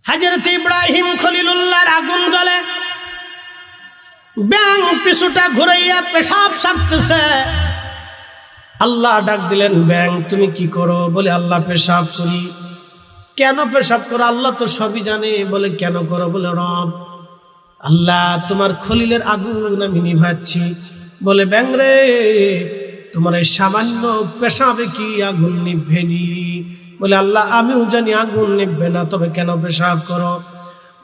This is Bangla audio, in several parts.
হযরত ইব্রাহিম খলিলুল্লাহর আগুন জ্বলে, ব্যাং পিছুটা ঘুরাইয়া পেশাব সারতেছে। আল্লাহ ডাক দিলেন, ব্যাং তুমি কি করো? বলে আল্লাহ পেশাব করি। কেন পেশাব করো? আল্লাহ তো সবই জানে। বলে কেন করো? বলে রব আল্লাহ তোমার খলিলের আগুন আমি নিভাচ্ছি। বলে ব্যাং রে, তোমার এই সামান্য পেশাবে কি আগুন নিভেনি? বলে আল্লাহ আমিও জানি আগুন নিভবে না, তবে কেন পেশাব করো?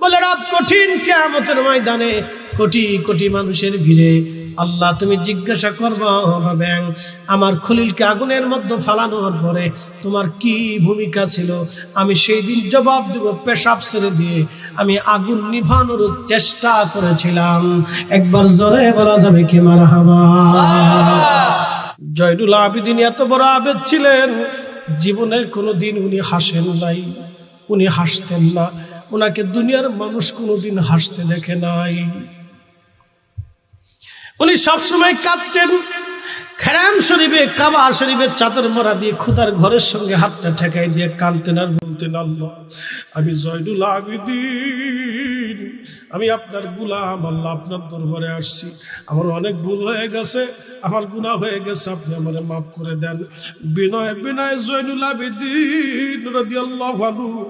বলে রব কঠিন কিয়ামতের ময়দানে কোটি কোটি মানুষের ভিড়ে আল্লাহ তুমি জিজ্ঞাসা করবা, ব্যাং আমার খলিলকে আগুনের মধ্যে ফালানোর পরে তোমার কি ভূমিকা ছিল? আমি সেই দিন জবাব দেব, পেশাব ছেড়ে দিয়ে আমি আগুন নিভানোর চেষ্টা করেছিলাম। একবার জোরে বলা যাবে কি মারহাবা? জয়নুল আবেদিন এত বড় আবেদ ছিলেন, জীবনে কোনোদিন উনি হাসেন নাই, উনি হাসতেন না। ওনাকে দুনিয়ার মানুষ কোনোদিন হাসতে দেখে নাই। উনি সবসময় কাঁদতেন। খেরাম শরীফে, কাবা শরীফের চাদর মরা দিয়ে খুদার ঘরের সঙ্গে হাতটা ঠেকাই দিয়ে কাঁদতেন আর বলতেন, আল্লাহ আমি জয়নুল আবেদিন, আমি আপনার গোলাম, আল্লাহ আপনার দরবারে আসছি, আমার অনেক ভুল হয়ে গেছে, আমার গুনাহ হয়ে গেছে, আপনি আমারে মাফ করে দেন। বিনয় বিনয় জয়নুল আবেদিন রাদিয়াল্লাহু আনহু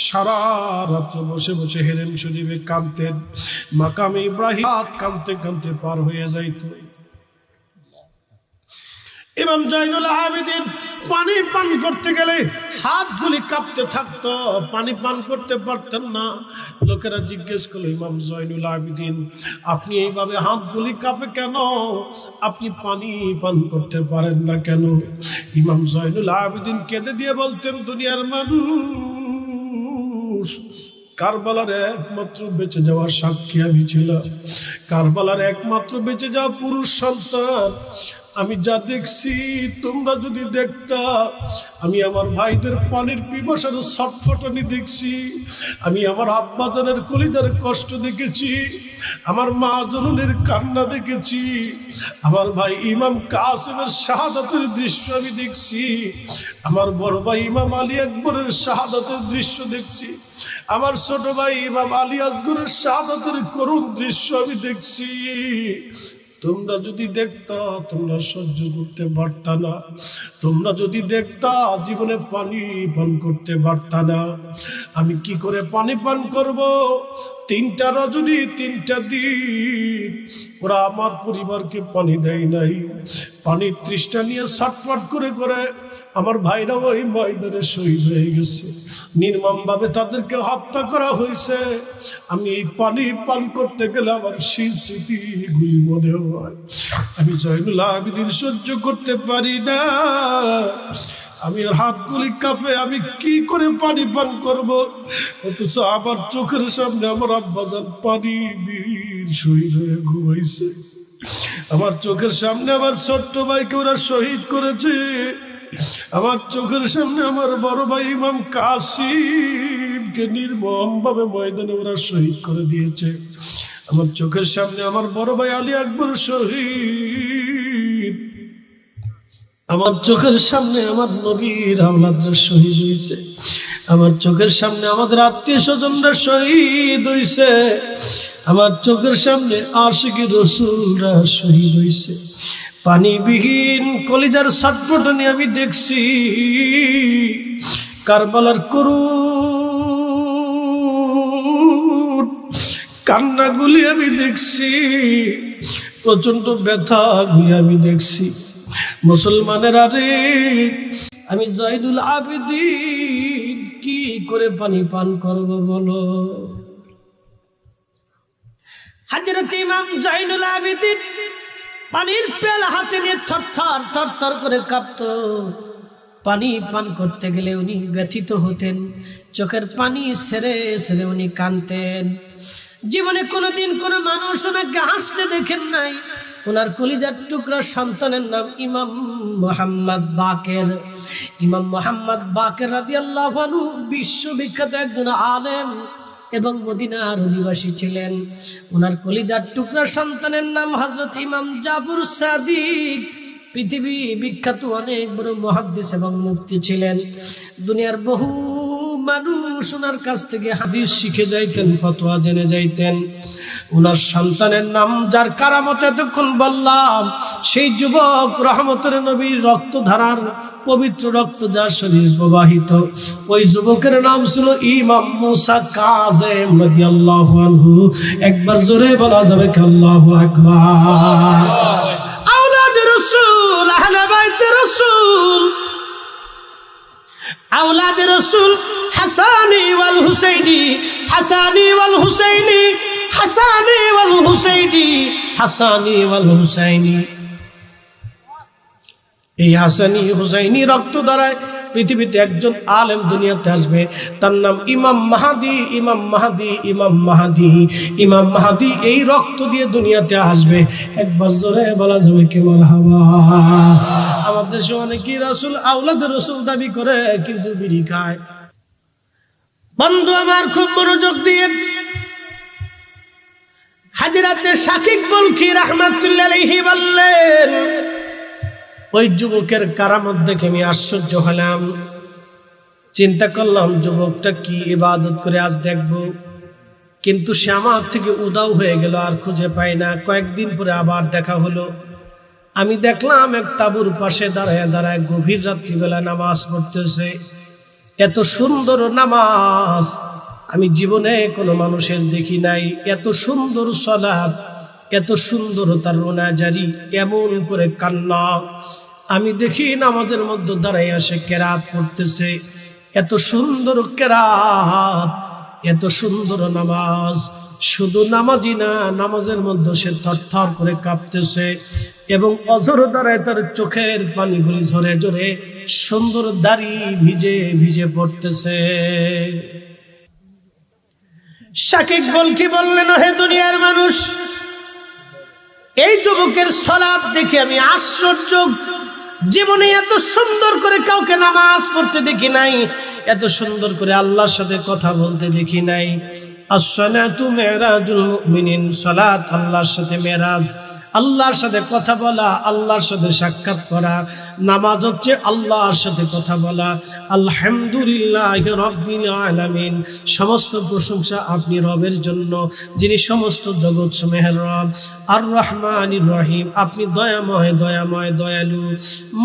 সারা রাত বসে বসে হেরেম শরীফে কাঁদতেন। মাকামে ইব্রাহিম কাঁদতে কাঁদতে পার হয়ে যাইত। ইমাম জয়নুল আবেদিন পানি পান করতে গেলে হাতগুলি কাঁপতে থাকতো, পানি পান করতে পারতেন না। লোকেরা জিজ্ঞেস করলো, ইমাম জয়নুল আবেদিন আপনি এইভাবে হাতগুলি কাঁপে কেন? আপনি পানি পান করতে পারেন না কেন? ইমাম জয়নুল আবেদিন কেঁদে দিয়ে বলতেন, দুনিয়ার মানুষ, কারবালার একমাত্র বেঁচে যাওয়ার সাক্ষী আমি ছিলাম। কারবালার একমাত্র বেঁচে যাওয়া পুরুষ সন্তান আমি যা দেখছি, তোমরা যদি দেখতা, আমি আমার ভাইদের পানির পিপাসার ছটফটানি দেখছি, আমি আমার আব্বাজানের কলিজার কষ্ট দেখেছি, আমার মা জননীর কান্না দেখেছি, আমার ভাই ইমাম কাসেমের শাহাদাতের দৃশ্য আমি দেখছি, আমার বড় ভাই ইমাম আলী আকবরের শাহাদাতের দৃশ্য দেখছি, আমার ছোট ভাই ইমাম আলী আসগরের শাহাদাতের করুণ দৃশ্য আমি দেখছি। তোমরা যদি দেখতা, তোমরা সহ্য করতে পারতা না। তোমরা যদি দেখতা, জীবনে পানি পান করতে পারতা না। আমি কি করে পানি পান করব? 3টা রজনী 3টা দিন ওরা আমার পরিবারকে পানি দেয় নাই। পানির তৃষ্ণা নিয়ে ছটফট করে করে আমার ভাইরা ওই ময়দানে শহীদ হয়ে গেছে। নির্মমভাবে তাদেরকে হত্যা করা হয়েছে। আমি এই পানি পান করতে গেলে আমার সেই স্মৃতিগুলি মনে হয়। আমি জয়নুল আবেদিন সহ্য করতে পারি না। আমি আর হাতগুলি কাঁপে, আমি কি করে পানি পান করব? অথচ আমার চোখের সামনে আমার আব্বাজান পানি বীর শহীদ হয়ে ঘুমাইছে। আমার চোখের সামনে আমার ছোট্ট ভাইকে ওরা শহীদ করেছে। আমার চোখের সামনে আমার বড় ভাই ইমাম কাসিমকে নির্মমভাবে ময়দানে ওরা শহীদ করে দিয়েছে। আমার চোখের সামনে আমার বড় ভাই আলী আকবর শহীদ। আমার চোখের সামনে আমার নবীর আওলাদরা শহীদ হয়েছে। আমার চোখের সামনে আমাদের আত্মীয় স্বজনরা শহীদ হয়েছে। আমার চোখের সামনে আশিকি রাসূলরা শহীদ হয়েছে। পানিবিহীন কলিজার ছটফটানি আমি দেখছি। কারবালার করুণ কান্নাগুলি আমি দেখছি। প্রচন্ড ব্যথাগুলি আমি দেখছি। মুসলমানের আরে, আমি জয়নুল আবেদিন কি করে পানি পান করব বলো? হযরত ইমাম জয়নুল আবেদিন পানির পেয়ালা হাতে নিয়ে থরথর থরথর করে কাঁপত। পানি পান করতে গেলে উনি ব্যথিত হতেন। চোখের পানি ছেড়ে ছেড়ে উনি কাঁদতেন। জীবনে কোনোদিন কোনো মানুষ ওনাকে হাসতে দেখেন নাই। ওনার কলিজার টুকরা সন্তানের নাম ইমাম মোহাম্মদ বাকের। ইমাম মোহাম্মদ বাকের রাদিয়াল্লাহু আনহু বিশ্ববিখ্যাত একজন আলেম এবং মদিনার অধিবাসী ছিলেন। ওনার কলিজার টুকরা সন্তানের নাম হযরত ইমাম জাফর সাদিক। পৃথিবী বিখ্যাত অনেক বড় মুহাদ্দিস এবং মুফতি ছিলেন। দুনিয়ার বহু মানুষ ওনার কাছ থেকে হাদিস শিখে যাইতেন, ফতোয়া জেনে যাইতেন। ওনার সন্তানের নাম, যার কারামতে এতক্ষণ বললাম, সেই যুবক রহমতের নবীর রক্তধারার পবিত্র রক্ত যার শরীর প্রবাহিত, ওই যুবকের নাম ছিল ইমাম মুসা কাযেম রাদিয়াল্লাহু আনহু। একবার জোরে বলা যাবে কি আল্লাহু আকবার। আওলাদে রাসূল, আহলে বাইতে রাসূল, আওলাদে রাসূল হাসানি ওয়াল হুসাইনি, হাসানি ওয়াল হুসাইনি, হাসানি ওয়াল হুসাইনি, হাসানি ওয়াল হুসাইনি। এই হাসানি হুসাইনি রক্ত দ্বারায় পৃথিবীতে একজন আলেম দুনিয়াতে আসবে, তার নাম ইমাম মাহদী। ইমাম মাহদী, ইমাম মাহদী, ইমাম মাহদী এই রক্ত দিয়ে দুনিয়াতে আসবে। একবার জোরে বলা যাবে কি মারহাবা। আমাদের দেশে অনেকেই রাসূল, আওলাদ রাসূল দাবি করে, কিন্তু বিড়ি খায়। বন্ধু আমার, খুব মনোযোগ দিয়ে হাজিরাতে শাকিব বলখি রাহমাতুল্লাহ আলাইহি বললেন, ওই যুবকের কারামত দেখে আমি আশ্চর্য হলাম। চিন্তা করলাম যুবকটা কি ইবাদত করে আজ দেখব, কিন্তু সে আমার থেকে উদাও হয়ে গেল, আর খুঁজে পাই না। কয়েকদিন পরে আবার দেখা হলো। আমি দেখলাম এক তাঁবুর পাশে দাঁড়ায় দাঁড়ায় গভীর রাত্রিবেলা নামাজ পড়তেছে। এত সুন্দর নামাজ আমি জীবনে কোনো মানুষের দেখি নাই। এত সুন্দর সালাত, এত সুন্দর তার রোনাজারি, এমন করে কান্না আমি দেখি। নামাজের মধ্যে দাঁড়াইয়া সে কেরাত পড়তেছে। এত সুন্দর কেরাত, এত সুন্দর নামাজ। শুধু নামাজি না, নামাজের মধ্যে সে থরথর করে কাঁপতেছে এবং অঝর দ্বারায় তার চোখের পানিগুলি ঝরে ঝরে সুন্দর দাড়ি ভিজে ভিজে পড়তেছে। শাকিব বলখি বললেন, হে দুনিয়ার মানুষ, এই যুবকের সালাত দেখে আমি আশ্চর্য। জীবনে এত সুন্দর করে কাউকে নামাজ পড়তে দেখি নাই, এত সুন্দর করে আল্লাহর সাথে কথা বলতে দেখি নাই। আসসালাতু মিরাজুল মুমিনিন, সালাত আল্লাহর সাথে মেরাজ, আল্লাহর সাথে কথা বলা, আল্লাহর সাথে সাক্ষাৎ করা। নামাজ হচ্ছে আল্লাহর সাথে কথা বলা। আলহামদুলিল্লাহি রাব্বিল আলামিন, সমস্ত প্রশংসা আপনি রবের জন্য, যিনি সমস্ত জগৎ সমূহের রব। আর রহমানির রহিম, আপনি দয়াময় দয়াময় দয়ালু।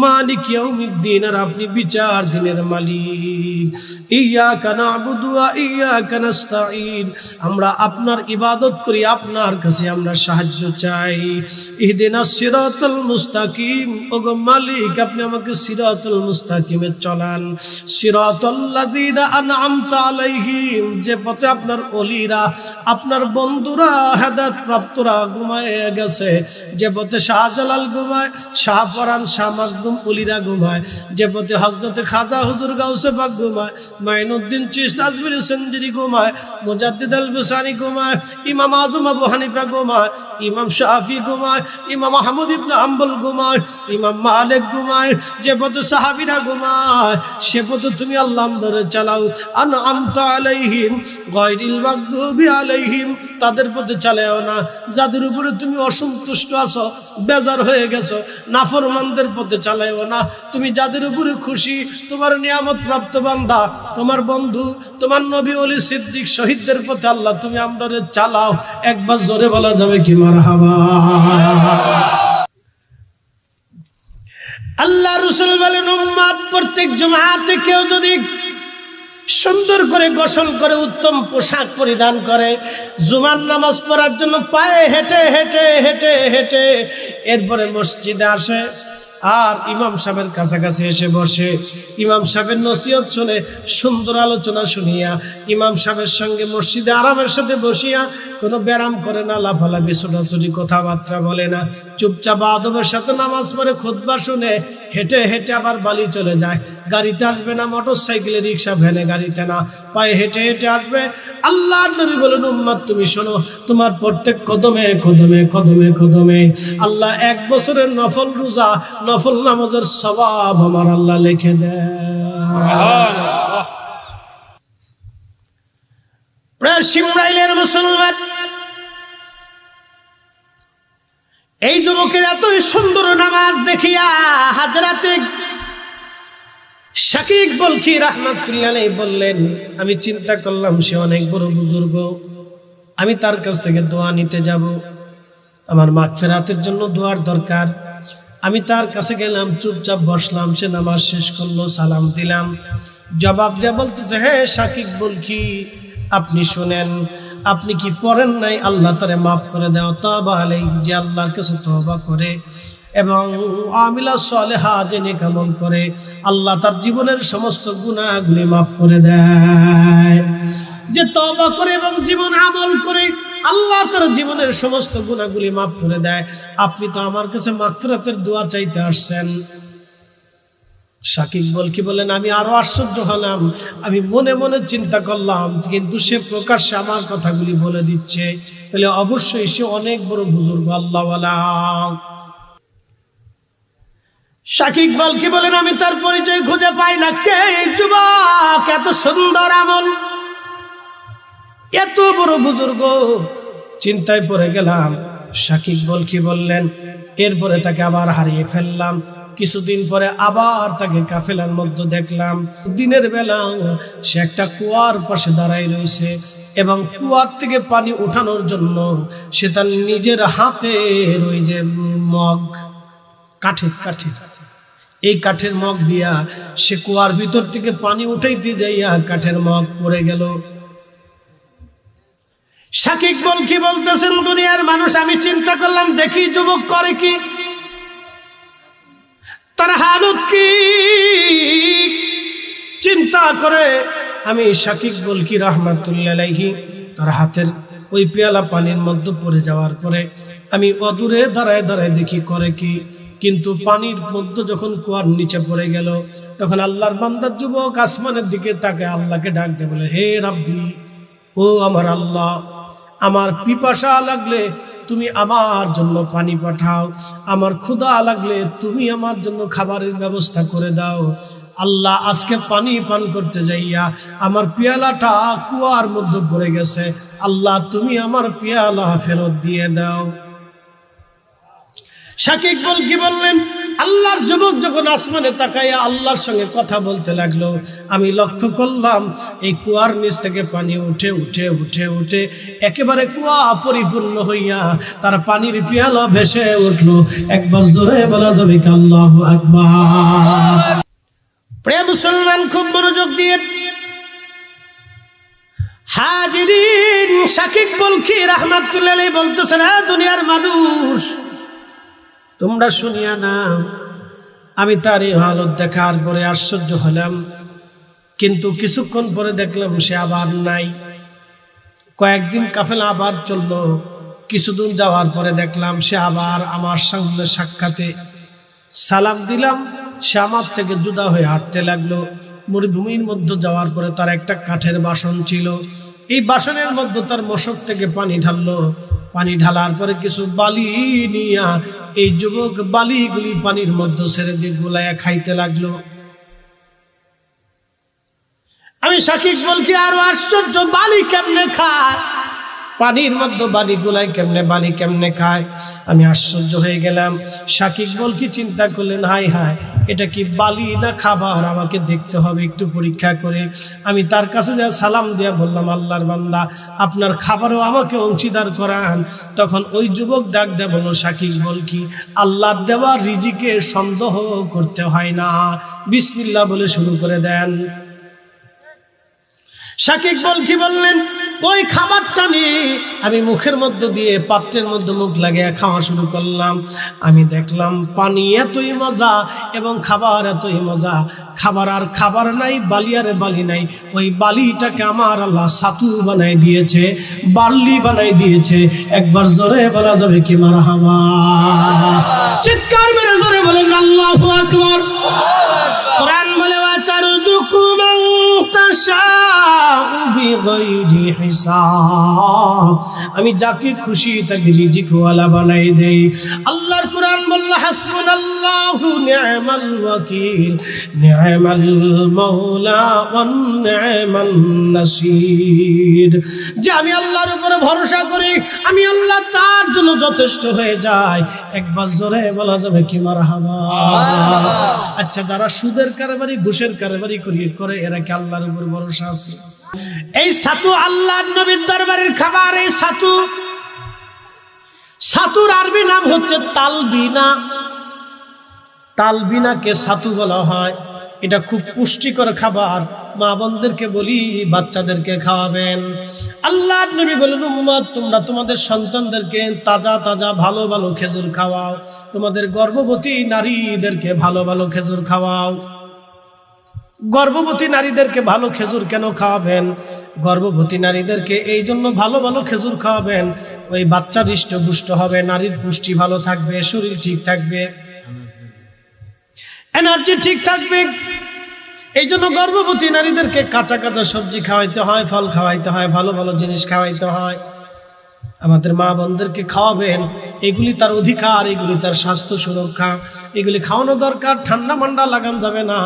মালিক ইয়াউমিদ্দিন, আর আপনি বিচার দিনের মালিক। ইয়্যাকা না'বুদু ওয়া ইয়্যাকা নাস্তাঈন, আমরা আপনার ইবাদত করি, আপনার কাছে আমরা সাহায্য চাই। ইহদিনাস সিরাতাল মুস্তাকিম, ওগো মালিক আপনি আমাকে সিরাতুল মুস্তাকিমে চলান। সিরাতাল্লাযীনা আন'আমতা আলাইহিম, যে পথে আপনার ওলিরা, আপনার বন্ধুরা, হেদায়েত প্রাপ্তরা ঘুমায় গেছে, যে পথে শাহজালাল ঘুমায়, শাহপরান, শাহ মাকদুম ওলিরা ঘুমায়, যে পথে হযরতে খাজা হুজুর গাউসে পাক ঘুমায়, মাইনুদ্দিন চিশতি আজমিরি সেনজিরি ঘুমায়, মুজাদ্দিদ আল বুসারি ঘুমায়, ইমাম আযম আবু হানিফা ঘুমায়, ইমাম শাফি ঘুমায়, ইমাম আহমদ ইবনে হাম্বল ঘুমায়, ইমাম মালিক ঘুমায়, যে পথে সাহাবীরা ঘুমায়, সে পথে তুমি আল্লাহ আমরে চালাও। আন'আমতা আলাইহিম গায়রিল মাগদুবি আলাইহিম, তাদের পথে চালাও না যাদের উপরে তুমি অসন্তুষ্ট আছো, বেজার হয়ে গেছো। নাফরমানদের পথে চালাও না, তুমি যাদের উপরে খুশি, তোমার নিয়ামত প্রাপ্ত বান্দা, তোমার বন্ধু, তোমার নবী, ওলি, সিদ্দিক, শহীদদের পথে আল্লাহ তুমি আমরে চালাও। একবার জোরে বলা যাবে কি মারহাবা। আল্লাহ রাসূল বলেন, উম্মত প্রত্যেক জুমআতে কেউ যদি সুন্দর করে গোসল করে উত্তম পোশাক পরিধান করে, জুমার নামাজ পড়ার জন্য পায়ে হেঁটে হেঁটে হেঁটে হেঁটে এরপরে মসজিদে আসে, আর ইমাম সাহেবের কাছাকাছি এসে বসে, ইমাম সাহেবের নসিহত শুনে, সুন্দর আলোচনা শুনিয়া, ইমাম সাহেবের সঙ্গে মসজিদে আরামের সাথে বসিয়া কোনো ব্যারাম করে না, লাফালাফি ছোটাছুটি কথাবার্তা বলে না, চুপচাপ আদবের সাথে নামাজ পড়ে, খুতবা শুনে হেঁটে হেঁটে আবার বাড়ি চলে যায়। গাড়িতে আসবে না, মোটর সাইকেলে, রিক্সা, ভ্যানে, গাড়িতে না, পায়ে হেঁটে হেঁটে আসবে। আল্লাহর নবী বলেন, উম্মত তুমি শোনো, তোমার প্রত্যেক কদমে কদমে কদমে কদমে আল্লাহ 1 বছরের নফল রোজা, নফল নামাজের সওয়াব আমার আল্লাহ লিখে দেয়। সুবহানাল্লাহ। প্রায় সিমরাইলের মুসলমান, এই যুবকের এতই সুন্দর নামাজ দেখিয়া হাজরাতে শাকিক বলখি রাহমাতুল্লাহ আলাইহি বললেন, আমি চিন্তা করলাম সে অনেক বড় বুজুর্গ, আমি তার কাছ থেকে দোয়া নিতে যাব, আমার মাগফিরাতের জন্য দোয়ার দরকার। আমি তার কাছে গেলাম, চুপচাপ বসলাম। সে নামাজ শেষ করলো, সালাম দিলাম। জবাব দেয়া বলতেছে, হ্যাঁ শাকিক বলখি, আপনি শুনেন, আপনি কি পড়েন নাই আল্লাহ তারে মাফ করে দাও, তওবা আলাইহি, যে আল্লাহর কাছে তওবা করে এবং আমিলা সালেহা যে নেক আমল করে আল্লাহ তার জীবনের সমস্ত গুনাহগুলি মাফ করে দেয়। যে তওবা করে এবং জীবন আমল করে আল্লাহ তার জীবনের সমস্ত গুনাহগুলি মাফ করে দেয়। আপনি তো আমার কাছে মাগফিরাতের দোয়া চাইতে আসছেন। শাকিক বলখি বলেন, আমি আরো আশ্চর্য হলাম। আমি মনে মনে চিন্তা করলাম, কিন্তু সে প্রকাশ্যে আমার কথাগুলি বলে দিচ্ছে, তাহলে অবশ্যই সে অনেক বড় বুজুর্গ, আল্লাহওয়ালা। শাকিক বলখি বলেন, আমি তার পরিচয় খুঁজে পাই না। কে এই যুবক, এত সুন্দর আমল, এত বড় বুজুর্গ? চিন্তায় পড়ে গেলাম। শাকিক বলখি বললেন, এরপরে তাকে আবার হারিয়ে ফেললাম। কিছুদিন পরে আবার তাকে কাফেলার মধ্যে দেখলাম। দিনের বেলা সে একটা কুয়ার পাশে দাঁড়ায় রয়েছে এবং কুয়ার থেকে পানি উঠানোর জন্য সে তার নিজের হাতে রয়েছে মগ, কাঠের এই কাঠের মগ দিয়া সে কুয়ার ভিতর থেকে পানি উঠাইতে যাইয়া কাঠের মগ পড়ে গেল। শাকিক বলখি বলতেছেন, দুনিয়ার মানুষ, আমি চিন্তা করলাম দেখি যুবক করে কি, তার হালত কি। চিন্তা করে আমি শাকিক বলখি রাহমাতুল্লাহ আলাইহি তার হাতের ওই পেয়ালা পানির মধ্যে পড়ে যাওয়ার পরে আমি অদূরে দাঁড়ায় দাঁড়ায় দেখি করে কি। কিন্তু পানির মধ্যে যখন কুয়ার নিচে পড়ে গেল, তখন আল্লাহর বান্দা যুবক আসমানের দিকে তাকে আল্লাহকে ডাক দিয়ে বলে, হে রাব্বি, ও আমার আল্লাহ, আমার পিপাসা লাগলে তুমি আমার জন্য পানি পাঠাও, আমার ক্ষুধা লাগলে তুমি আমার জন্য খাবারের ব্যবস্থা করে দাও। আল্লাহ, আজকে পানি পান করতে যাইয়া আমার পেয়ালাটা কুয়ার মধ্যে পড়ে গেছে, আল্লাহ তুমি আমার পেয়ালা ফেরত দিয়ে দাও। শাকিক বলখি বললেন, আল্লাহর যুবক যখন আসমানে তাকাইয়া আল্লাহর সঙ্গে কথা বলতে লাগলো, আমি লক্ষ্য করলাম এই কুয়ার নিচ থেকে পানি উঠে উঠে উঠে উঠে একেবারে কুয়া পরিপূর্ণ হইয়া তার পানির পেয়ালা ভেসে উঠলো। একবার জোরে বলা যাবে কি আল্লাহু আকবার? প্রিয় মুসলমান, খুব মনোযোগ দিয়ে হাজিরিন, শাকিক বলখি রাহমাতুল্লাহ আলাইহি বলতেছেন, হ্যাঁ দুনিয়ার মানুষ, তোমরা শুনিয়া নাও। আমি তার এই হালত দেখার পরে আশ্চর্য হলাম, কিন্তু কিছুক্ষণ পরে দেখলাম সে আবার নাই। কয়েকদিন কাফেলা আবার চললো। কিছুদিন যাওয়ার পরে দেখলাম সে আবার আমার সঙ্গে সাক্ষাতে। সালাম দিলাম, সে আমার থেকে জুদা হয়ে হাঁটতে লাগলো। মরুভূমির মধ্যে যাওয়ার পরে তার একটা কাঠের বাসন ছিল, এই বাসনের মধ্যে তার মশক থেকে পানি ঢাললো। পানি ঢালার পরে কিছু বালি নিয়া এই যুবক বালিগুলি পানির মধ্যে ছেড়ে দিয়ে গুলাইয়া খাইতে লাগলো। আমি শাকিক বলখি আরো আশ্চর্য, বালি কেমনে খায়, পানির মধ্যে বালি গুলাই কেমনে, বালি কেমনে খায়? আমি আশ্চর্য হয়ে গেলাম। শাকিক বলখি চিন্তা করলেন, হাই হাই, এটা কি বালি না খাবার, আমাকে দেখতে হবে একটু পরীক্ষা করে। আমি তার কাছে যা সালাম দিয়া বললাম, আল্লাহর বান্দা, আপনার খাবারও আমাকে অংশীদার করান। তখন ওই যুবক ডাক দেয়া বলল, শাকিক বলখি, আল্লাহর দেওয়া রিজিকে সন্দেহ করতে হয় না, বিসমিল্লাহ বলে শুরু করে দেন। শাকিক বলখি বললেন, ওই খাবারটা নিয়ে আমি মুখের মধ্যে দিয়ে পাত্রের মধ্যে মুখ লাগিয়ে খাওয়া শুরু করলাম। আমি দেখলাম পানি এতই মজা এবং খাবার এতই মজা, খাবার আর খাবার নাই, বালি আর বালি নাই। ওই বালিটাকে আমার আল্লাহ ছাতু বানাই দিয়েছে, বার্লি বানাই দিয়েছে। একবার জোরে বলা যাবে কি মারহাবা? চিৎকার মেরে জোরে বলেন আল্লাহু আকবার। কোরআন বলে, ওয়া তারযুকু মান তাশাউ বিগাইরি হিসাব, আমি যাকে খুশি তাকে রিজিকওয়ালা বানাই দেই। আল্লাহর কোরআন বলল হাসবুনাল্লাহু নি'মাল ওয়াকিল নি'মাল মাওলা ওয়ান নি'মান নাসির। যে আমি আল্লাহর উপরে ভরসা করি, আমি আল্লাহ তার জন্য যথেষ্ট হয়ে যায়। একবার জোরে বলা যাবে কি মারহাবা। আচ্ছা, যারা সুদের কারবারি ঘুষের কারবারি করে এরা কি আল্লাহর উপর ভরসা আছে? এই ছাতু আল্লাহর নবীর দরবারের খাবার। এই ছাতুর আরবি নাম হচ্ছে তালবিনা। তালবিনাকে ছাতু বলা হয়। এটা খুব পুষ্টিকর খাবার। মা বোনদেরকে বলি বাচ্চাদেরকে খাওয়াবেন। আল্লাহর নবী বলেন, উম্মত তোমরা তোমাদের সন্তানদেরকে তাজা তাজা ভালো ভালো খেজুর খাওয়াও। তোমাদের গর্ভবতী নারীদেরকে ভালো ভালো খেজুর খাওয়াও। গর্ভবতী নারীদেরকে ভালো খেজুর কেন খাওয়াবেন? গর্ভবতী নারীদেরকে এই জন্য ভালো ভালো খেজুর খাওয়াবেন, ওই বাচ্চা হৃষ্টপুষ্ট হবে, নারীর পুষ্টি ভালো থাকবে, শরীর ঠিক থাকবে, এনার্জি ঠিক থাকবে। এই জন্য গর্ভবতী নারীদেরকে কাঁচা কাঁচা সবজি খাওয়াইতে হয়, ফল খাওয়াইতে হয়, ভালো ভালো জিনিস খাওয়াইতে হয়। আমাদের মা বোনদেরকে খাওয়াবেন, এগুলি তার অধিকার, এগুলি তার স্বাস্থ্য সুরক্ষা, এগুলি খাওয়ানো দরকার। ঠান্ডা মান্ডা লাগানো যাবে না।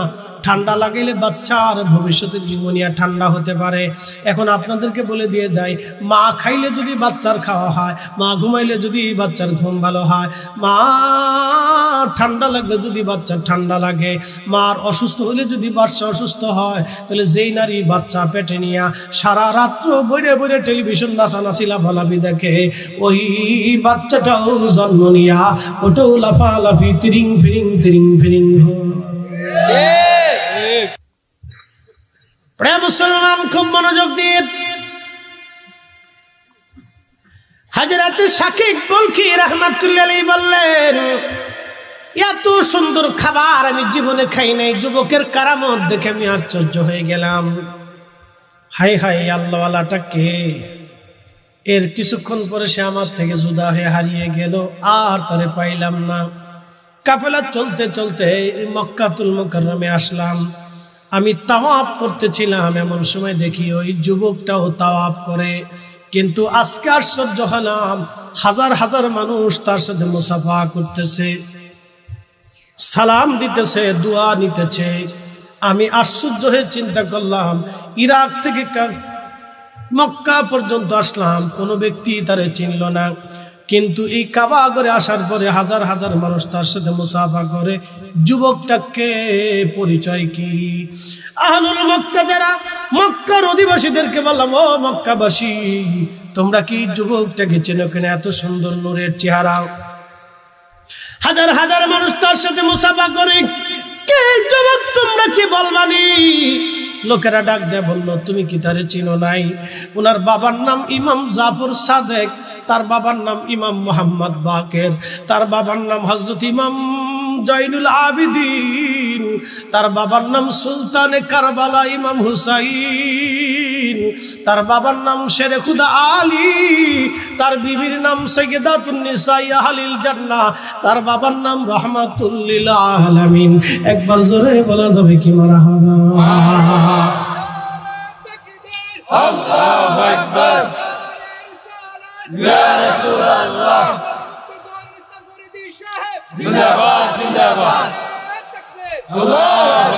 ঠান্ডা লাগাইলে বাচ্চার ভবিষ্যতে নিউমোনিয়া ঠান্ডা হতে পারে। এখন আপনাদেরকে বলে দিয়ে যাই, মা খাইলে যদি বাচ্চার খাওয়া হয়, মা ঘুমাইলে যদি বাচ্চার ঘুম ভালো হয়, মা ঠান্ডা লাগলে যদি বাচ্চার ঠান্ডা লাগে, মার অসুস্থ হলে যদি বাচ্চা অসুস্থ হয়, তাহলে যেই নারী বাচ্চা পেটে নিয়া সারা রাত্র বইরে বইরে টেলিভিশন নাচানাচি লাফালাফি দেখে, ওই বাচ্চাটাও জন্ম নিয়া ওটাও লাফালাফি তিরিং ফিরিং তিরিং ফিরিং। মুসলমান খুব মনোযোগ দিয়ে হযরত শাকিব বলখি রাহমাতুল্লাহ আলাইহি বললেন, এত সুন্দর খাবার আমি জীবনে খাই নাই। যুবকের কারামত দেখে আমি আশ্চর্য হয়ে গেলাম। হায় হায়, আল্লাহওয়ালাটা কে? এর কিছুক্ষণ পরে সে আমার থেকে জুদা হয়ে হারিয়ে গেল, আর তারে পাইলাম না। কাফেলা চলতে চলতে মক্কাতুল মুকাররমে আসলাম। আমি তাওয়াফ করতেছিলাম, এমন সময় দেখি ওই যুবকটাও তাওয়াফ করে। কিন্তু আজকে আশ্চর্য হলাম, হাজার হাজার মানুষ তার সাথে মুসাফা করতেছে, সালাম দিতেছে, দোয়া নিতেছে। আমি আশ্চর্য হয়ে চিন্তা করলাম, ইরাক থেকে মক্কা পর্যন্ত আসলাম, কোনো ব্যক্তি তারে চিনল না। কিন্তু এই কাবা ঘরে আসার পরে হাজার হাজার মানুষ তার সাথে মুসাফা করে। যুবকটাকে পরিচয় কি? আহলুল মক্কা যারা, মক্কার অধিবাসীদেরকে বললাম, ও মক্কাবাসী, তোমরা কি যুবকটাকে চেনো কিনা? এত সুন্দর নূরের চেহারা। হাজার হাজার মানুষ তার সাথে মুসাফা করে। কে যুবক, তোমরা কি বলবানি? লোকেরা ডাক দেয়া বলল, তুমি কি তারে চিনো নাই? ওনার বাবার নাম ইমাম জাফর সাদেক, তার বাবার নাম ইমাম মুহাম্মদ বাকের, তার বাবার নাম হযরত ইমাম জয়নুল আবিদিন, তার বাবার নাম সুলতানে কারবালা ইমাম হুসাইন, তার বাবার নাম শেরে খুদা আলী, তার বিবির নাম সাইয়্যিদাতুন নিসা আহলিল জান্নাহ, তার বাবার নাম রাহমাতুল লিল আলামিন। একবার জোরে বলা যাবে কি মারহাবা? আল্লাহু আকবার, ইয়া রাসূলুল্লাহ, জিন্দাবাদ জিন্দাবাদ, আল্লাহ।